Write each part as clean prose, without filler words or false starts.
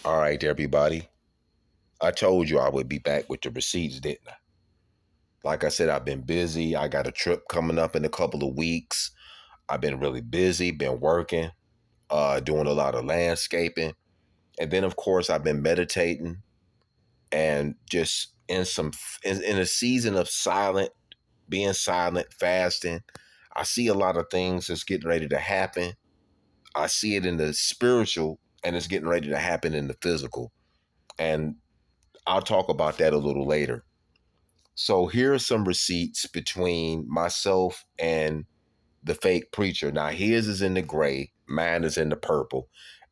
All right, everybody. I told you I would be back with the receipts, didn't I? Like I said, I've been busy. I got a trip coming up in a couple of weeks. I've been really busy, been working, doing a lot of landscaping. And then of course I've been meditating and just in a season of being silent, fasting. I see a lot of things that's getting ready to happen. I see it in the spiritual and it's getting ready to happen in the physical. And I'll talk about that a little later. So here are some receipts between myself and the fake preacher. Now his is in the gray, mine is in the purple.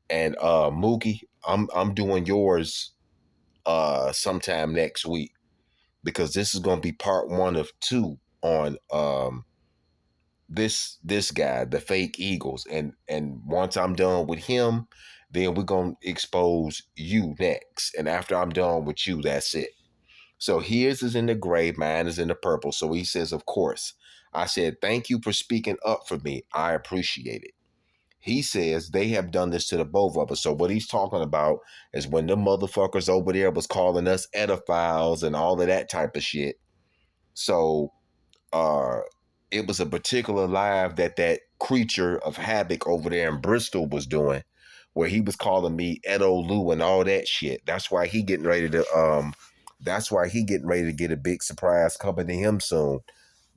And Mookie, I'm doing yours sometime next week because this is gonna be part one of two on this guy, the fake Eagles. And once I'm done with him, then we're gonna expose you next. And after I'm done with you, that's it. So his is in the gray, mine is in the purple. So he says, of course. I said, thank you for speaking up for me. I appreciate it. He says they have done this to the both of us. So what he's talking about is when the motherfuckers over there was calling us edophiles and all of that type of shit. So uh it was a particular live that creature of havoc over there in Bristol was doing, where he was calling me Edo Lou and all that shit. That's why he getting ready to get a big surprise coming to him soon.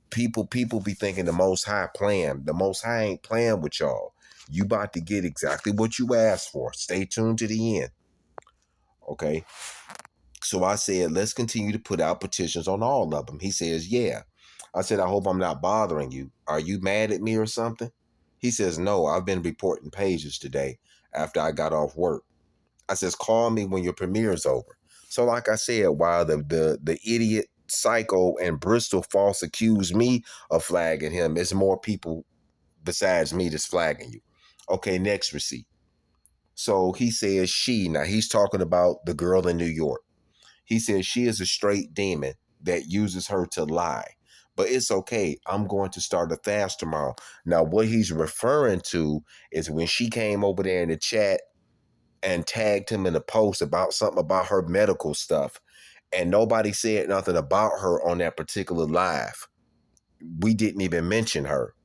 People be thinking the Most High playing. The Most High ain't playing with y'all. You about to get exactly what you asked for. Stay tuned to the end. Okay. So I said, let's continue to put out petitions on all of them. He says, yeah. I said, I hope I'm not bothering you. Are you mad at me or something? He says, no, I've been reporting pages today after I got off work. I says, call me when your premiere's over. So like I said, while the idiot psycho in Bristol false accused me of flagging him, it's more people besides me that's flagging you. Okay, next receipt. So he says now he's talking about the girl in New York. He says she is a straight demon that uses her to lie. But it's okay. I'm going to start a fast tomorrow. Now, what he's referring to is when she came over there in the chat and tagged him in a post about something about her medical stuff. And nobody said nothing about her on that particular live. We didn't even mention her.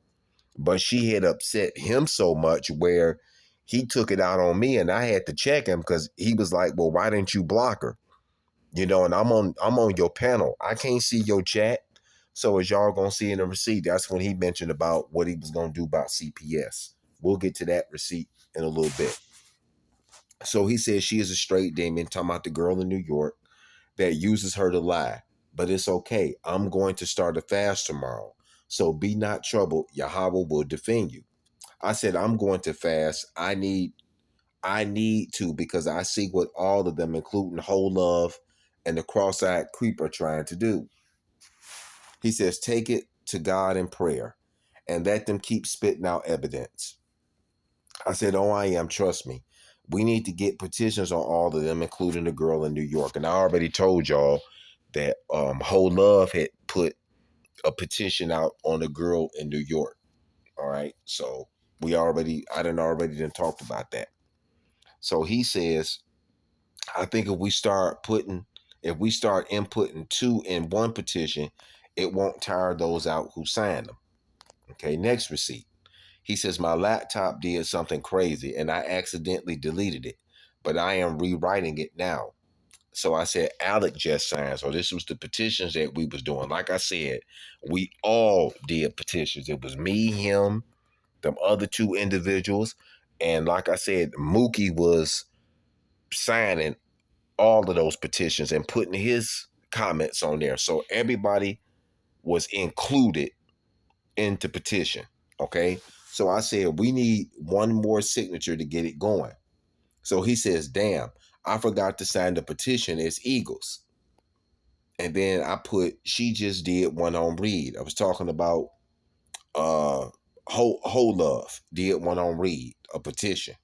But she had upset him so much where he took it out on me and I had to check him because he was like, well, why didn't you block her? And I'm on your panel. I can't see your chat. So as y'all gonna see in the receipt, that's when he mentioned about what he was gonna do about CPS. We'll get to that receipt in a little bit. So he says she is a straight demon, talking about the girl in New York that uses her to lie. But it's okay. I'm going to start a fast tomorrow. So be not troubled. Yahweh will defend you. I said, I'm going to fast. I need to because I see what all of them, including Whole Love and the cross-eyed creep, are trying to do. He says, take it to God in prayer and let them keep spitting out evidence. I said, oh, I am. Trust me. We need to get petitions on all of them, including the girl in New York. And I already told y'all that Whole Love had put a petition out on a girl in New York. All right. So I didn't already talked about that. So he says, I think if we start inputting two in one petition, it won't tire those out who signed them. Okay, next receipt. He says, my laptop did something crazy and I accidentally deleted it, but I am rewriting it now. So I said, Alec just signed. So this was the petitions that we was doing. Like I said, we all did petitions. It was me, him, them other two individuals. And like I said, Mookie was signing all of those petitions and putting his comments on there. So everybody was included into petition. Okay. So I said, we need one more signature to get it going. So he says, damn, I forgot to sign the petition as Eagles. And then I put, she just did one on Reed. I was talking about Whole Love did one on Reed, a petition.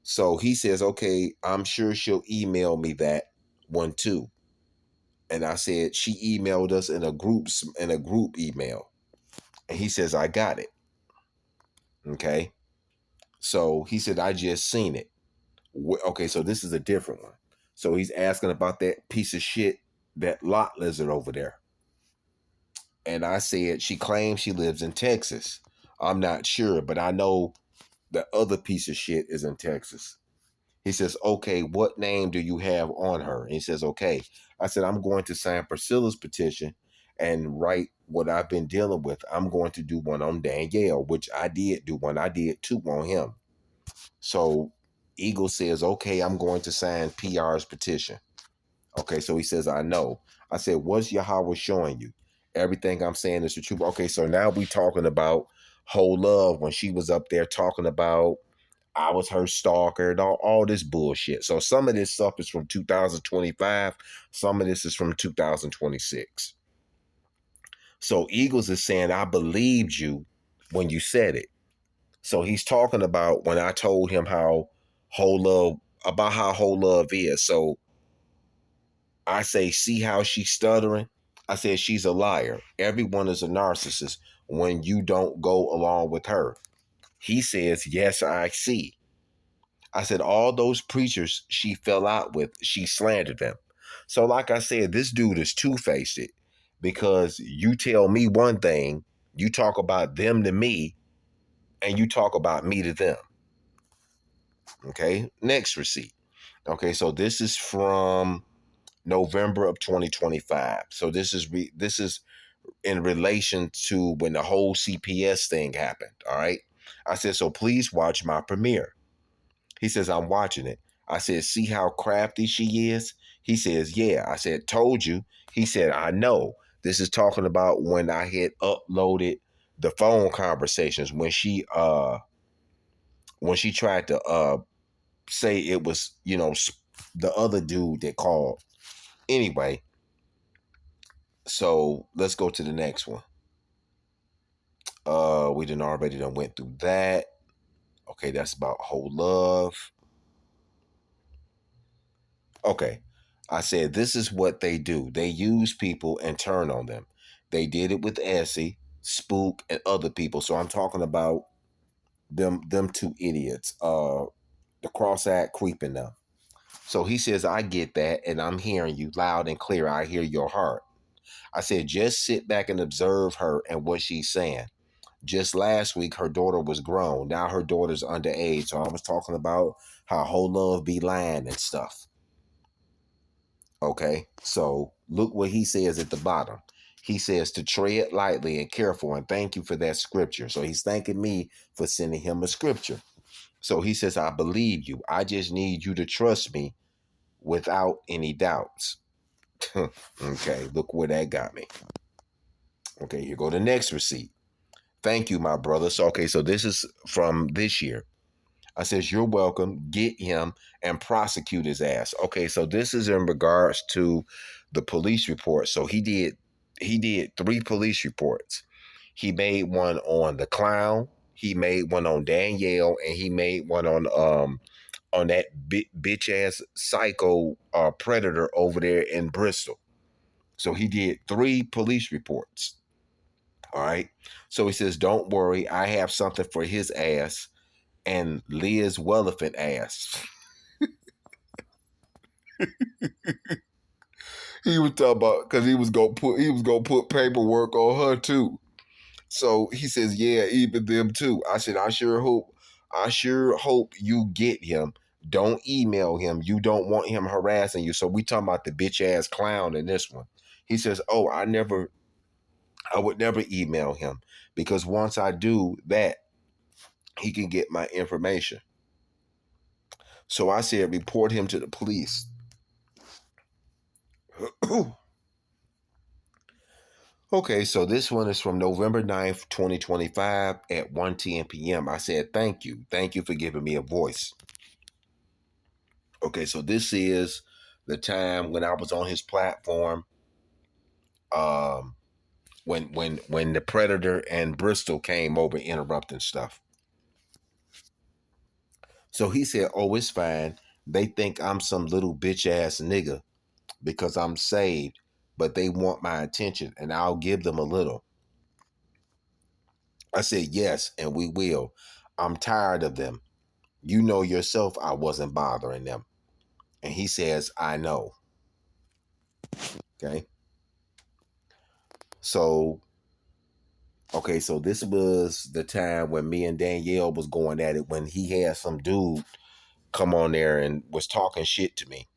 So he says, okay, I'm sure she'll email me that one too. And I said, she emailed us in a group email. And he says, I got it. Okay. So he said, I just seen it. Okay, so this is a different one. So he's asking about that piece of shit, that lot lizard over there. And I said, she claims she lives in Texas. I'm not sure, but I know the other piece of shit is in Texas. He says, okay, what name do you have on her? And he says, okay. I said, I'm going to sign Priscilla's petition and write what I've been dealing with. I'm going to do one on Danielle, which I did do one. I did two on him. So Eagle says, okay, I'm going to sign PR's petition. Okay, so he says, I know. I said, what's Yahweh showing you? Everything I'm saying is the truth. Okay, so now we talking about whole love when she was up there talking about I was her stalker and all this bullshit. So some of this stuff is from 2025. Some of this is from 2026. So Eagles is saying, I believed you when you said it. So he's talking about when I told him how whole love, about how whole love is. So I say, see how she's stuttering? I said, she's a liar. Everyone is a narcissist when you don't go along with her. He says, yes, I see. I said, all those preachers she fell out with, she slandered them. So, like I said, this dude is two-faced because you tell me one thing, you talk about them to me, and you talk about me to them. Okay, next receipt. Okay, so this is from November of 2025. So this is in relation to when the whole CPS thing happened. All right. I said, so please watch my premiere. He says, I'm watching it. I said, see how crafty she is? He says, yeah. I said, told you. He said, I know. This is talking about when I had uploaded the phone conversations when she tried to say it was, the other dude that called. Anyway, so let's go to the next one. We done already done went through that. Okay, that's about whole love. Okay. I said this is what they do. They use people and turn on them. They did it with Essie, Spook, and other people. So I'm talking about them two idiots. The cross-eyed creeping them. So he says, I get that, and I'm hearing you loud and clear. I hear your heart. I said, just sit back and observe her and what she's saying. Just last week, her daughter was grown. Now her daughter's underage. So I was talking about how whole love be lying and stuff. Okay, so look what he says at the bottom. He says to tread lightly and careful, and thank you for that scripture. So he's thanking me for sending him a scripture. So he says, I believe you. I just need you to trust me without any doubts. Okay, look where that got me. Okay, here go the next receipt. Thank you, my brother. So, okay, so this is from this year. I says, you're welcome. Get him and prosecute his ass. Okay, so this is in regards to the police report. So he did 3 police reports. He made one on the clown, he made one on Danielle, and he made one on that bitch ass psycho predator over there in Bristol. So he did 3 police reports. All right. So he says, don't worry, I have something for his ass and Liz Wellifant ass. He was talking about because he was gonna put paperwork on her too. So he says, yeah, even them too. I said, I sure hope you get him. Don't email him. You don't want him harassing you. So we talking about the bitch ass clown in this one. He says, oh, I would never email him because once I do that, he can get my information. So I said, report him to the police. Okay, so this one is from November 9th, 2025 at 1:10 p.m. I said, thank you. Thank you for giving me a voice. Okay, so this is the time when I was on his platform, um, when the Predator and Bristol came over interrupting stuff. So he said, oh, it's fine. They think I'm some little bitch ass nigga because I'm saved, but they want my attention and I'll give them a little. I said, yes, and we will. I'm tired of them. You know yourself I wasn't bothering them. And he says, I know. Okay. So, okay, so this was the time when me and Danielle was going at it when he had some dude come on there and was talking shit to me.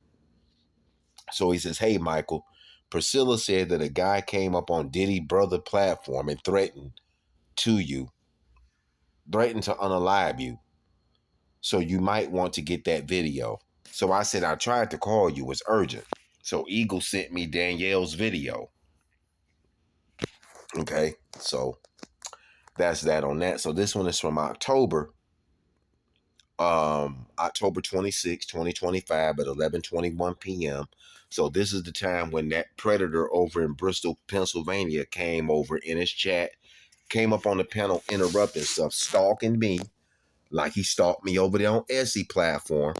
So he says, hey, Michael, Priscilla said that a guy came up on Diddy Brother platform and threatened to unalive you. So you might want to get that video. So I said, I tried to call you. It's urgent. So Eagle sent me Danielle's video. Okay. So that's that on that. So this one is from October 26, 2025 at 11:21 p.m. So this is the time when that predator over in Bristol, Pennsylvania came over in his chat, came up on the panel interrupting stuff, stalking me like he stalked me over there on Etsy platform.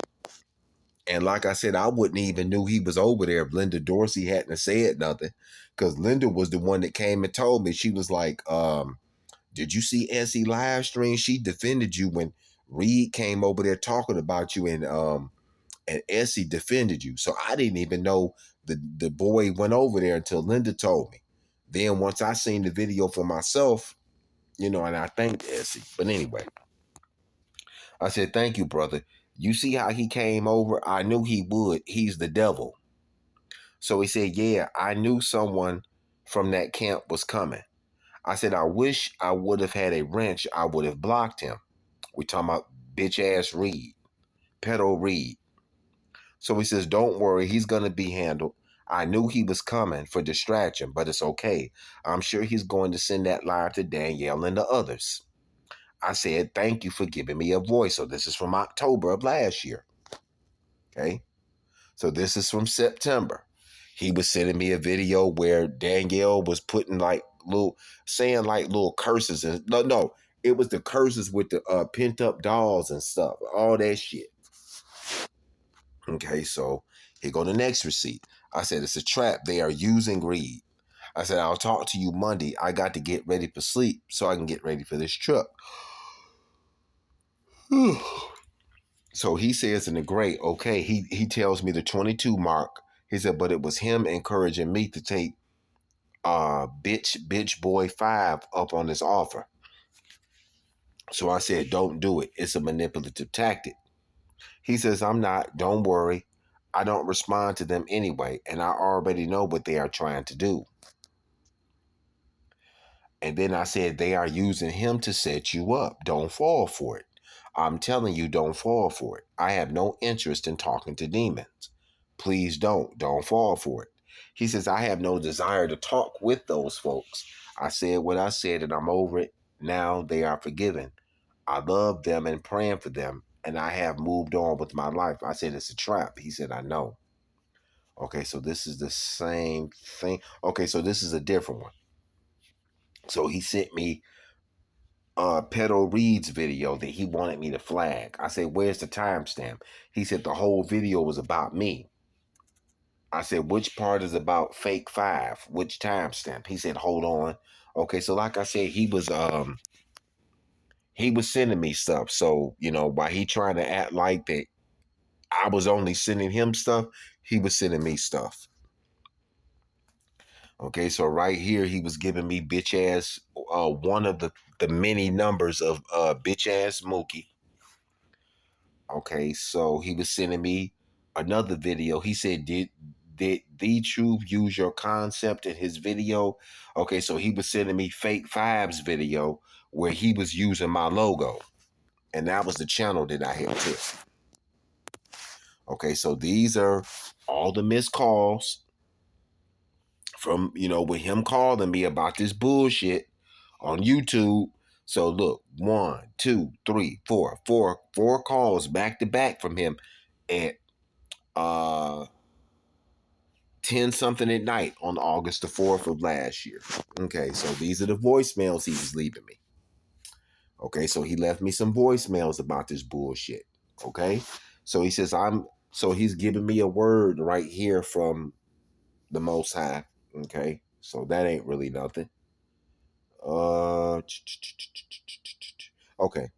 And like I said, I wouldn't even knew he was over there if Linda Dorsey hadn't said nothing. Because Linda was the one that came and told me. She was like, did you see Etsy live stream? She defended you when Reed came over there talking about you, and Essie defended you. So I didn't even know the boy went over there until Linda told me. Then once I seen the video for myself, and I thanked Essie. But anyway, I said, thank you, brother. You see how he came over? I knew he would. He's the devil. So he said, yeah, I knew someone from that camp was coming. I said, I wish I would have had a wrench. I would have blocked him. We talking about bitch ass Reed, pedo Reed. So he says, don't worry, he's going to be handled. I knew he was coming for distraction, but it's okay. I'm sure he's going to send that live to Danielle and the others. I said, thank you for giving me a voice. So this is from October of last year. Okay. So this is from September. He was sending me a video where Danielle was putting saying little curses. And no, it was the curses with the pent up dolls and stuff, all that shit. Okay, so here go the next receipt. I said, it's a trap. They are using greed. I said, I'll talk to you Monday. I got to get ready for sleep so I can get ready for this truck. So he says in the great, okay, he tells me the 22 mark. He said, but it was him encouraging me to take bitch boy 5 up on this offer. So I said, don't do it. It's a manipulative tactic. He says, I'm not. Don't worry. I don't respond to them anyway, and I already know what they are trying to do. And then I said, they are using him to set you up. Don't fall for it. I'm telling you, don't fall for it. I have no interest in talking to demons. Please don't. Don't fall for it. He says, I have no desire to talk with those folks. I said what I said, and I'm over it. Now they are forgiven. I love them and praying for them, and I have moved on with my life. I said, it's a trap. He said, I know. Okay, so this is the same thing. Okay, so this is a different one. So he sent me Pedo Reed's video that he wanted me to flag. I said, where's the timestamp? He said the whole video was about me. I said, which part is about fake 5? Which timestamp? He said, hold on. Okay, so like I said, he was sending me stuff. So, while he trying to act like that I was only sending him stuff, he was sending me stuff. Okay, so right here, he was giving me bitch ass, one of the many numbers of bitch ass Mookie. Okay, so he was sending me another video. He said, did the truth use your concept in his video? Okay, so he was sending me fake 5's video where he was using my logo. And that was the channel that I had tipped. Okay, so these are all the missed calls from, with him calling me about this bullshit on YouTube. So look, 1, 2, 3, 4, four calls back to back from him at 10 something at night on August the 4th of last year. Okay, so these are the voicemails he was leaving me. Okay, so he left me some voicemails about this bullshit. Okay, so he says so he's giving me a word right here from the Most High. Okay, so that ain't really nothing. Okay.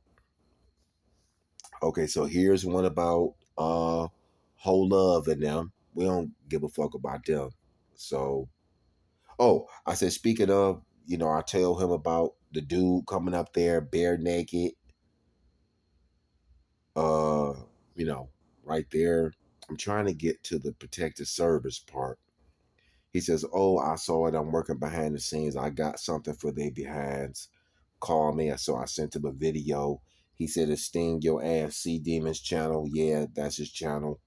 Okay, so here's one about whole love and them. We don't give a fuck about them. So oh, I said speaking of, I tell him about the dude coming up there bare naked, uh, you know, right there. I'm trying to get to the protective service part. He says, "Oh, I saw it. I'm working behind the scenes. I got something for they behinds. Call me." So I sent him a video. He said, "It's Sting Your Ass C Demons channel." Yeah, that's his channel.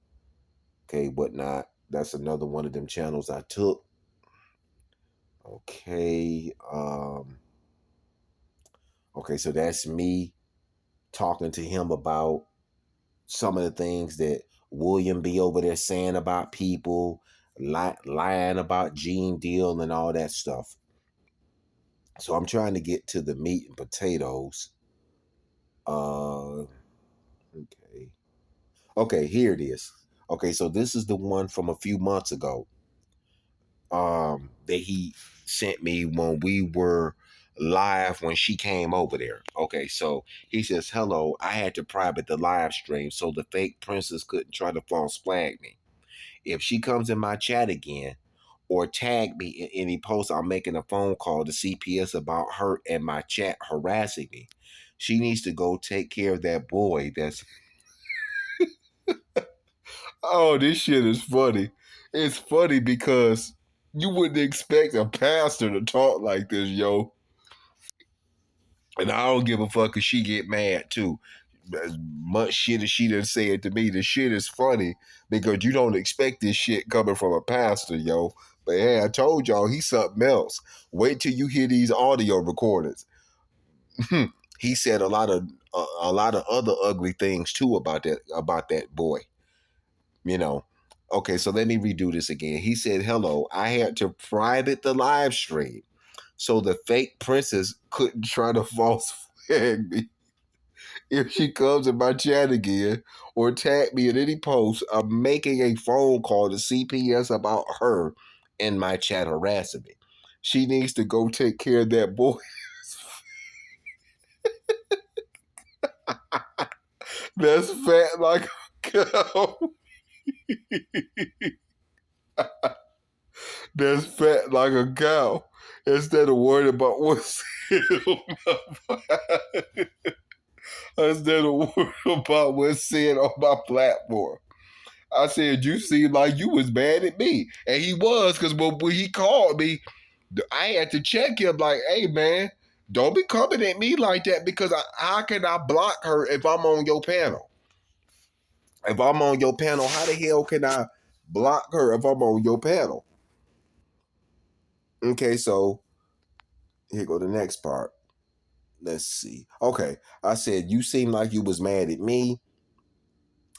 Okay, whatnot. That's another one of them channels I took. Okay. Okay, so that's me talking to him about some of the things that William be over there saying about people, lying about Gene Deal and all that stuff. So I'm trying to get to the meat and potatoes. Okay. Okay, here it is. Okay, so this is the one from a few months ago. That he sent me when we were live when she came over there. Okay, so he says, "Hello, I had to private the live stream so the fake princess couldn't try to false flag me. If she comes in my chat again or tag me in any post, I'm making a phone call to CPS about her and my chat harassing me. She needs to go take care of that boy that's." Oh, this shit is funny. It's funny because you wouldn't expect a pastor to talk like this, yo. And I don't give a fuck if she get mad too. As much shit as she done said to me, the shit is funny because you don't expect this shit coming from a pastor, yo. But hey, I told y'all he's something else. Wait till you hear these audio recordings. He said a lot of other ugly things too about that boy. You know. Okay, so let me redo this again. He said, "Hello, I had to private the live stream so the fake princess couldn't try to false flag me. If she comes in my chat again or tag me in any post, I'm making a phone call to CPS about her in my chat harassing me. She needs to go take care of that boy." That's fat like a cow. That's fat like a cow. Instead of worrying about what's instead of worrying about what's said on my platform. I said, "You seem like you was mad at me." And he was, because when he called me, I had to check him like, "Hey, man, don't be coming at me like that because how can I block her if I'm on your panel? If I'm on your panel, how the hell can I block her if I'm on your panel?" Okay, so here go the next part. Let's see. Okay, I said, "You seem like you was mad at me."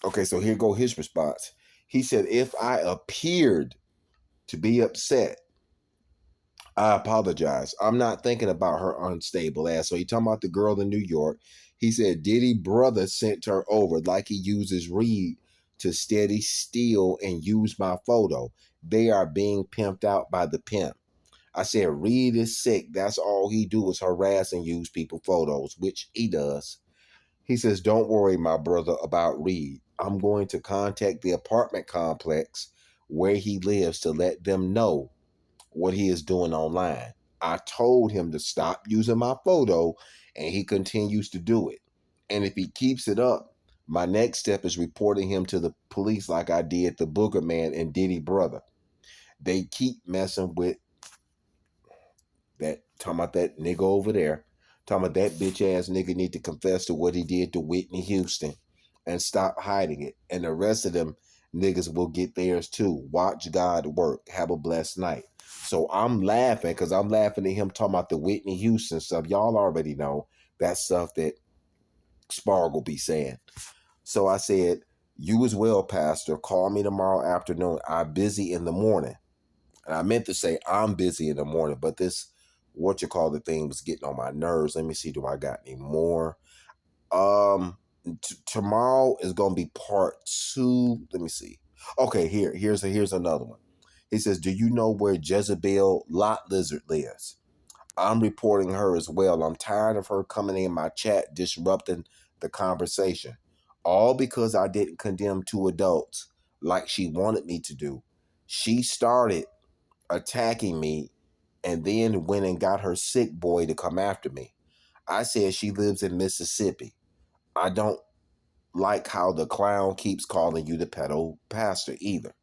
Okay, so here go his response. He said, "If I appeared to be upset, I apologize. I'm not thinking about her unstable ass." So he talking about the girl in New York. He said Diddy brother sent her over like he uses Reed to steady steal and use my photo. They are being pimped out by the pimp. I said Reed is sick. That's all he do is harass and use people photos, which he does. He says, "Don't worry, my brother, about Reed. I'm going to contact the apartment complex where he lives to let them know what he is doing online. I told him to stop using my photo, and he continues to do it. And if he keeps it up, my next step is reporting him to the police like I did the Booger Man and Diddy brother. They keep messing with that, talking about that nigga over there, talking about that bitch ass nigga need to confess to what he did to Whitney Houston and stop hiding it. And the rest of them niggas will get theirs too. Watch God work. Have a blessed night." So I'm laughing because I'm laughing at him talking about the Whitney Houston stuff. Y'all already know that stuff that Spargle be saying. So I said, "You as well, Pastor. Call me tomorrow afternoon. I'm busy in the morning." And I meant to say I'm busy in the morning, but this what you call the thing was getting on my nerves. Let me see, do I got any more? Um, Tomorrow is gonna be part two. Let me see. Okay, here's another one. He says, "Do you know where Jezebel Lot Lizard lives? I'm reporting her as well. I'm tired of her coming in my chat disrupting the conversation. All because I didn't condemn two adults like she wanted me to do. She started attacking me and then went and got her sick boy to come after me. I said she lives in Mississippi. I don't like how the clown keeps calling you the pedo pastor either.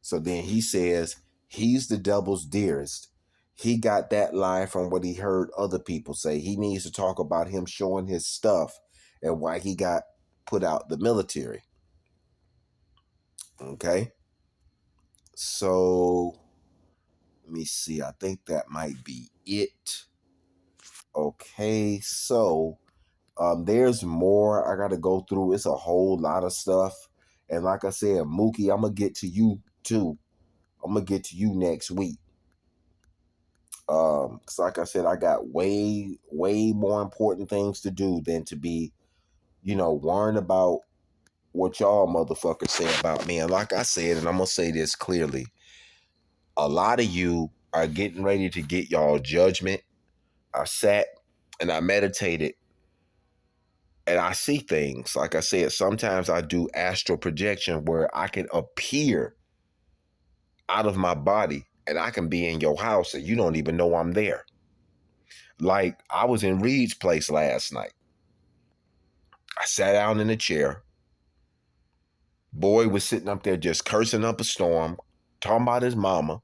So then he says he's the devil's dearest. He got that line from what he heard other people say. He needs to talk about him showing his stuff and why he got put out the military. Okay. So let me see. I think that might be it. Okay. So there's more I gotta go through. It's a whole lot of stuff. And like I said, Mookie, I'm gonna get to you too. I'm gonna get to you next week. 'Cause like I said, I got way more important things to do than to be, worrying about what y'all motherfuckers say about me. And like I said, and I'm gonna say this clearly, a lot of you are getting ready to get y'all judgment. I sat and I meditated and I see things. Like I said, sometimes I do astral projection where I can appear out of my body and I can be in your house and you don't even know I'm there. Like I was in Reed's place last night. I sat down in a chair. Boy was sitting up there just cursing up a storm, talking about his mama.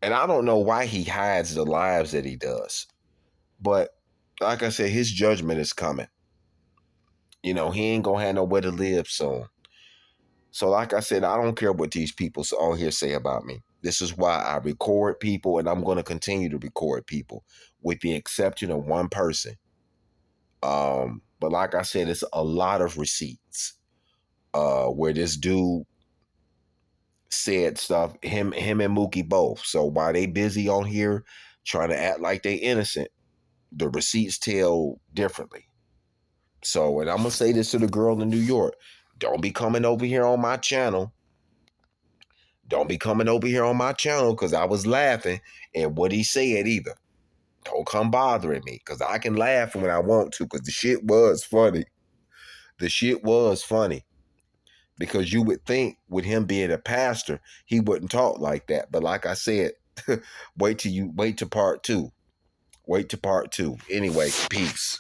And I don't know why he hides the lives that he does. But like I said, his judgment is coming. He ain't gonna have nowhere to live soon. So like I said, I don't care what these people on here say about me. This is why I record people and I'm going to continue to record people with the exception of one person. But like I said, it's a lot of receipts where this dude said stuff, him and Mookie both. So while they busy on here trying to act like they innocent, the receipts tell differently. So, and I'm going to say this to the girl in New York. Don't be coming over here on my channel. Don't be coming over here on my channel because I was laughing at what he said either. Don't come bothering me because I can laugh when I want to because the shit was funny. The shit was funny because you would think with him being a pastor, he wouldn't talk like that. But like I said, wait to part two. Wait to part two. Anyway, peace.